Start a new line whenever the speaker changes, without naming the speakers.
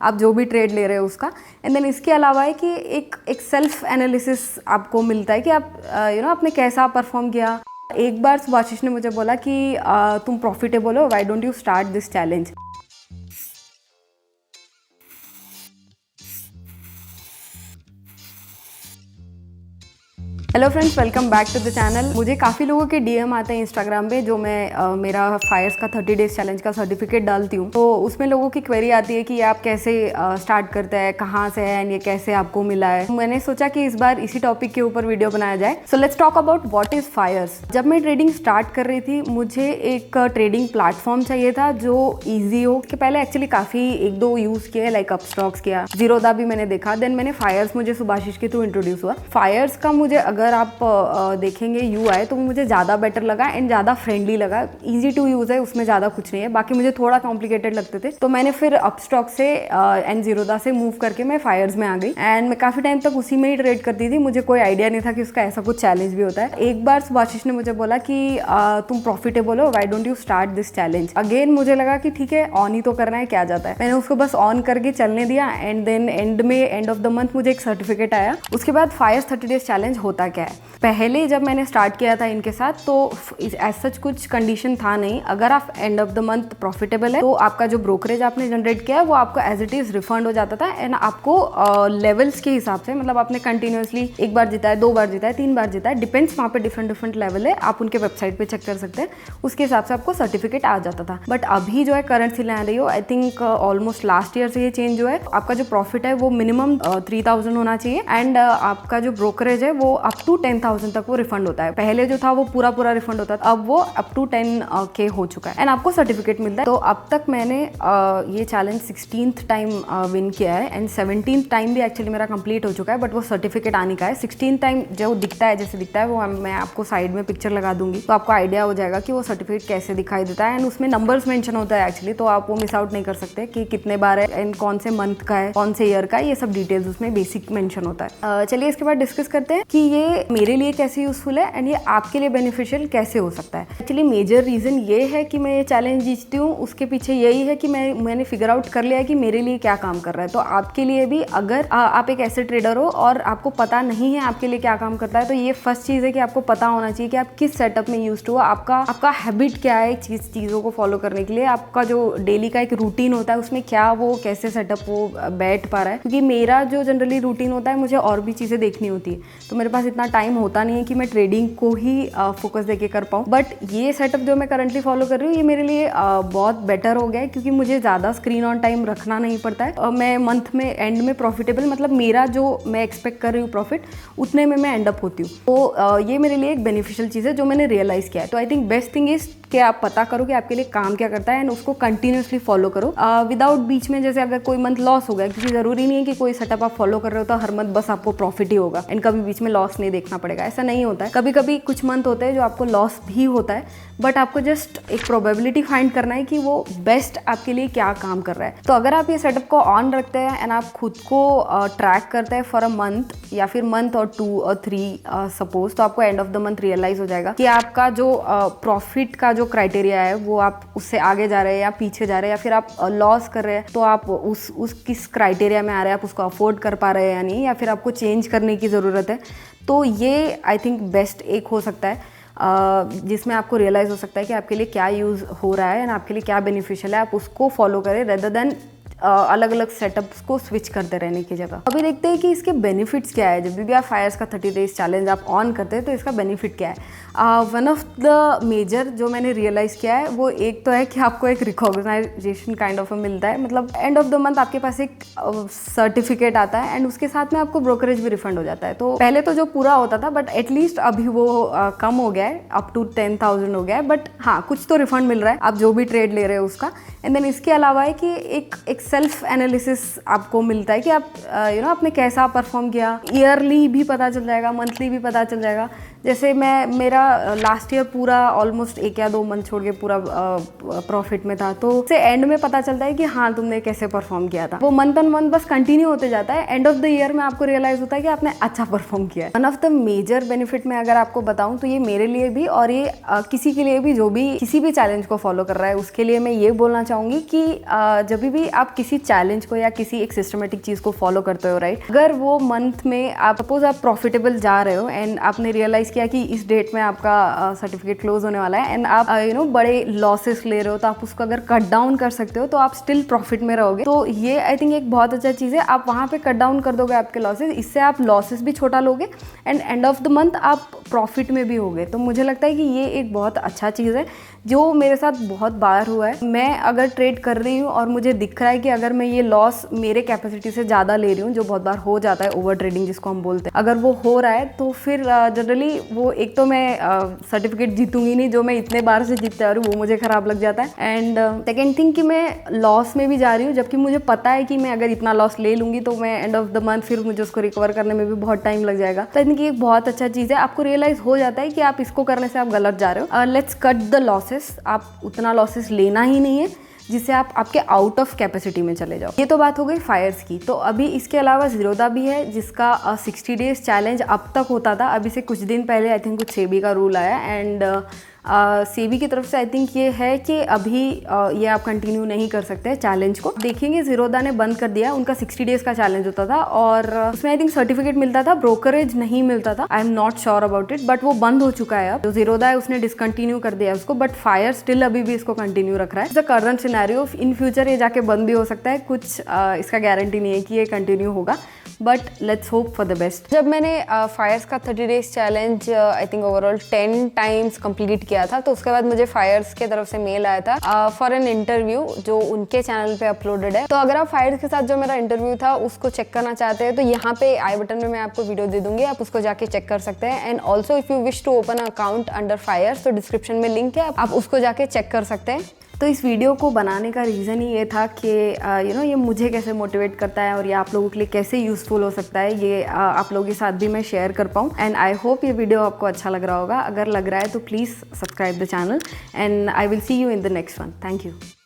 आप जो भी ट्रेड ले रहे हो उसका। एंड देन इसके अलावा है कि एक सेल्फ एनालिसिस आपको मिलता है कि आप आपने कैसा परफॉर्म किया। एक बार सुभाशीष ने मुझे बोला कि तुम प्रॉफिटेबल हो, why don't you start this challenge. Hello friends, welcome back to the channel. मुझे काफ़ी लोगों के डीएम आते हैं इंस्टाग्राम पे जो मैं मेरा फायर्स का 30 डेज चैलेंज का सर्टिफिकेट डालती हूँ, तो उसमें लोगों की क्वेरी आती है कि आप कैसे स्टार्ट करते हैं, कहाँ से है, ये कैसे आपको मिला है। मैंने सोचा कि इस बार इसी टॉपिक के ऊपर वीडियो बनाया जाए। So let's talk about what is Fyers. जब मैं ट्रेडिंग स्टार्ट कर रही थी मुझे एक ट्रेडिंग प्लेटफॉर्म चाहिए था जो ईजी हो। उसके पहले एक्चुअली काफ़ी एक दो यूज़ किए, लाइक अपस्टॉक्स किया, जीरोदा भी मैंने देखा। देन मैंने फायर्स, मुझे सुभाशीष के थ्रू इंट्रोड्यूस हुआ। फायर्स का मुझे अगर आप देखेंगे यूआई तो मुझे ज़्यादा बेटर लगा एंड ज़्यादा फ्रेंडली लगा। इजी टू यूज़ है, उसमें ज़्यादा कुछ नहीं है। बाकी मुझे थोड़ा कॉम्प्लिकेटेड लगते थे, तो मैंने फिर अपस्टॉक से एंड जीरोदा से मूव करके मैं फायर्स में आ गई एंड मैं काफ़ी टाइम तक उसी में ही ट्रेड करती थी। मुझे कोई आइडिया नहीं था कि उसका ऐसा कुछ चैलेंज भी होता है। एक बार सुभाशीष ने मुझे बोला कि तुम प्रॉफिटेबल हो, why don't you start this challenge. Again मुझे लगा कि ठीक है, ऑन ही तो करना है, क्या जाता है। मैंने उसको बस ऑन करके चलने दिया and then end of the month मुझे एक सर्टिफिकेट आया। उसके बाद फायर्स 30 डेज चैलेंज होता क्या है। पहले जब मैंने स्टार्ट किया था इनके साथ तो एज सच कुछ कंडीशन था नहीं। अगर आप and of the month profitable है तो आपका जो ब्रोकरेज आपने जनरेट किया है वो आपको एज इट इज रिफंड हो जाता था। एंड आपको लेवल्स के हिसाब से, मतलब आपने कंटिन्यूसली एक बार जीता है, 2 बार जीता है, 3 बार जीता है, डिपेंड्स, वहाँ पे डिफरेंट लेवल है, आप उनके वेबसाइट पे चेक कर सकते हैं। उसके हिसाब से आपको सर्टिफिकेट आ जाता था। बट अभी जो है current scenario, I think almost last year से ये चेंज हुआ है। आपका जो प्रॉफिट है वो मिनिमम 3000 होना चाहिए एंड आपका जो ब्रोकरेज है वो अप टू 10,000 तक वो रिफंड होता है। पहले जो था वो पूरा रिफंड होता था, अब वो अप टू 10K हो चुका है एंड आपको सर्टिफिकेट मिलता है। तो अब तक मैंने ये चैलेंज 16th टाइम विन किया है एंड 17th टाइम भी एक्चुअली मेरा कंप्लीट हो चुका है, बट वो सर्टिफिकेट आने का है। 16th टाइम जो दिखता है, जैसे दिखता है वो मैं आपको साइड में पिक्चर लगा दूंगी, तो आपको आइडिया हो जाएगा कि वो सर्टिफिकेट कैसे दिखाई देता है। एंड उसमें नंबर्स मेंशन होता है एक्चुअली, तो आप वो मिस आउट नहीं कर सकते कि कितने बार है एंड कौन से मंथ का है, कौन से ईयर का है, ये सब डिटेल्स उसमें बेसिक मेंशन होता है। चलिए इसके बाद डिस्कस करते हैं कि ये मेरे लिए कैसे यूजफुल है एंड ये आपके लिए बेनिफिशियल कैसे हो सकता है। एक्चुअली मेजर रीजन ये है कि मैं ये चैलेंज जीतती हूँ, उसके पीछे यही है कि मैंने फिगर आउट कर लिया है कि मेरे लिए क्या काम कर रहा है। तो आपके लिए भी, अगर आप एक ऐसे ट्रेडर हो और आपको पता नहीं है आपके लिए क्या काम करता है, तो ये फर्स्ट चीज़ है कि आपको पता होना चाहिए कि आप किस सेटअप में यूज्ड हो, आपका हैबिट क्या है चीज़ों को फॉलो करने के लिए, आपका जो डेली का एक रूटीन होता है उसमें क्या वो कैसे सेटअप वो बैठ पा रहा है। क्योंकि मेरा जो जनरली रूटीन होता है, मुझे और भी चीज़ें देखनी होती है, तो मेरे पास इतना टाइम होता नहीं है कि मैं ट्रेडिंग को ही फोकस देके कर पाऊँ। बट ये सेटअप जो मैं करंटली फॉलो कर रही हूँ, ये मेरे लिए बहुत बेटर हो गया है, क्योंकि मुझे ज़्यादा स्क्रीन ऑन टाइम रखना नहीं पड़ता है। मैं मंथ में एंड में प्रॉफिटेबल, मतलब मेरा जो मैं एक्सपेक्ट कर रही हूँ प्रॉफिट, उतने में मैं एंड अप होती हूँ। तो ये मेरे लिए एक बेनिफिशियल चीज़ है जो मैंने रियलाइज़ किया है। तो I think best thing is कि आप पता करो कि आपके लिए काम क्या करता है एंड उसको कंटिन्यूसली फॉलो करो विदाउट बीच में, जैसे अगर कोई मंथ लॉस हो गया, क्योंकि ज़रूरी नहीं है कि कोई सेटअप आप फॉलो कर रहे हो तो हर मंथ बस आपको प्रॉफिट ही होगा एंड कभी बीच में लॉस नहीं देखना पड़ेगा। ऐसा नहीं होता है। कभी कभी कुछ मंथ होते हैं जो आपको लॉस भी होता है, बट आपको जस्ट एक प्रोबेबिलिटी फाइंड करना है कि वो बेस्ट आपके लिए क्या काम कर रहा है। तो अगर आप ये सेटअप को ऑन रखते हैं एंड आप खुद को ट्रैक करते हैं फॉर अ मंथ या फिर मंथ और 2 और 3 सपोज, तो आपको end of the month realise हो जाएगा कि आपका जो प्रॉफिट का जो क्राइटेरिया है वो आप उससे आगे जा रहे हैं या पीछे जा रहे हैं, या फिर आप लॉस कर रहे हैं तो आप उस किस क्राइटेरिया में आ रहे हैं, आप उसको अफोर्ड कर पा रहे हैं या नहीं, या फिर आपको चेंज करने की ज़रूरत है। तो ये आई थिंक बेस्ट एक हो सकता है जिसमें आपको रियलाइज़ हो सकता है कि आपके लिए क्या यूज़ हो रहा है एंड आपके लिए क्या बेनिफिशियल है। आप उसको फॉलो करें रेदर देन अलग अलग सेटअप्स को स्विच करते रहने की जगह। अभी देखते हैं कि इसके बेनिफिट्स क्या है। जब भी आप फायर्स का 30 डेज चैलेंज आप ऑन करते हैं तो इसका बेनिफिट क्या है। वन ऑफ द मेजर जो मैंने रियलाइज़ किया है वो एक तो है कि आपको एक रिकॉग्नाइजेशन काइंड ऑफ मिलता है, मतलब एंड ऑफ द मंथ आपके पास एक सर्टिफिकेट आता है एंड उसके साथ में आपको ब्रोकरेज भी रिफंड हो जाता है। तो पहले तो जो पूरा होता था, बट एटलीस्ट अभी वो कम हो गया है, अप टू 10,000 हो गया है, बट हाँ कुछ तो रिफंड मिल रहा है आप जो भी ट्रेड ले रहे हो उसका। एंड देन इसके अलावा है कि एक सेल्फ एनालिसिस आपको मिलता है कि आप आपने कैसा परफॉर्म किया। ईयरली भी पता चल जाएगा, मंथली भी पता चल जाएगा। जैसे मेरा लास्ट ईयर पूरा ऑलमोस्ट 1 या 2 मंथ छोड़ के पूरा प्रॉफिट में था, तो उससे एंड में पता चलता है कि हाँ तुमने कैसे परफॉर्म किया था। वो मंथ ऑन मंथ बस कंटिन्यू होते जाता है। एंड ऑफ द ईयर में आपको रियलाइज होता है कि आपने अच्छा परफॉर्म किया है। One of the major benefit में अगर आपको बताऊं तो ये मेरे लिए भी और ये किसी के लिए भी जो भी किसी भी चैलेंज को फॉलो कर रहा है उसके लिए मैं ये बोलना चाहूंगी कि जब भी आप किसी चैलेंज को या किसी एक सिस्टमेटिक चीज़ को फॉलो करते हो, राइट? अगर वो मंथ में आप सपोज आप प्रॉफिटेबल जा रहे हो एंड आपने रियलाइज़ किया कि इस डेट में आपका सर्टिफिकेट क्लोज होने वाला है एंड आप बड़े लॉसेस ले रहे हो, तो आप उसको अगर कट डाउन कर सकते हो तो आप स्टिल प्रॉफिट में रहोगे। तो ये आई थिंक एक बहुत अच्छा चीज़ है, आप वहाँ पे कट डाउन कर दोगे आपके लॉसेस, इससे आप लॉसेस भी छोटा लोगे and and of the month आप प्रॉफिट में भी होगे। तो मुझे लगता है कि ये एक बहुत अच्छा चीज़ है जो मेरे साथ बहुत बार हुआ है। मैं अगर ट्रेड कर रही हूँ और मुझे दिख रहा है कि अगर मैं ये लॉस मेरे कैपेसिटी से ज़्यादा ले रही हूँ, जो बहुत बार हो जाता है ओवर ट्रेडिंग जिसको हम बोलते हैं, अगर वो हो रहा है तो फिर जनरली वो एक तो मैं सर्टिफिकेट जीतूंगी नहीं जो मैं इतने बार से जीतते आ रही हूँ, वो मुझे खराब लग जाता है। एंड सेकेंड थिंग कि मैं लॉस में भी जा रही हूँ जबकि मुझे पता है कि मैं अगर इतना लॉस ले लूँगी तो मैं एंड ऑफ द मंथ फिर मुझे उसको रिकवर करने में भी बहुत टाइम लग जाएगा। तो आई थिंक ये एक बहुत अच्छा चीज़ है, आपको रियलाइज़ हो जाता है कि आप इसको करने से आप गलत जा रहे हो। लेट्स कट द लॉसेस, आप उतना लॉसेस लेना ही नहीं है जिससे आप आपके आउट ऑफ कैपेसिटी में चले जाओ। ये तो बात हो गई फायर्स की। तो अभी इसके अलावा ज़ीरोधा भी है जिसका 60 डेज चैलेंज अब तक होता था, अभी से कुछ दिन पहले आई थिंक कुछ सेबी का रूल आया एंड सेबी की तरफ से आई थिंक ये है कि अभी ये आप कंटिन्यू नहीं कर सकते चैलेंज को। देखेंगे ज़ीरोधा ने बंद कर दिया, उनका 60 डेज का चैलेंज होता था और उसमें आई थिंक सर्टिफिकेट मिलता था, ब्रोकरेज नहीं मिलता था। I am not sure about it, but वो बंद हो चुका है अब। जो ज़ीरोधा है उसने डिसकंटिन्यू कर दिया उसको, बट फायर स्टिल अभी भी इसको कंटिन्यू रख रहा है। The current scenario, in future ये जाके बंद भी हो सकता है, कुछ इसका गारंटी नहीं है कि ये कंटिन्यू होगा, but let's hope for the best. जब मैंने फायर्स का 30 days challenge I think overall 10 times complete किया था, तो उसके बाद मुझे फायर्स के तरफ से मेल आया था फॉर एन इंटरव्यू जो उनके चैनल पे अपलोडेड है। तो अगर आप फायर्स के साथ जो मेरा इंटरव्यू था उसको चेक करना चाहते हैं तो यहाँ पे आई बटन में मैं आपको वीडियो दे दूंगी, आप उसको जाके चेक कर सकते हैं। And also if you wish to open account under Fyers तो डिस्क्रिप्शन में लिंक है, आप उसको जाके चेक कर सकते हैं। तो इस वीडियो को बनाने का रीज़न ही ये था कि ये मुझे कैसे मोटिवेट करता है और ये आप लोगों के लिए कैसे यूज़फुल हो सकता है, ये आप लोगों के साथ भी मैं शेयर कर पाऊँ। एंड आई होप ये वीडियो आपको अच्छा लग रहा होगा। अगर लग रहा है तो please subscribe the channel and I will see you in the next one. Thank you.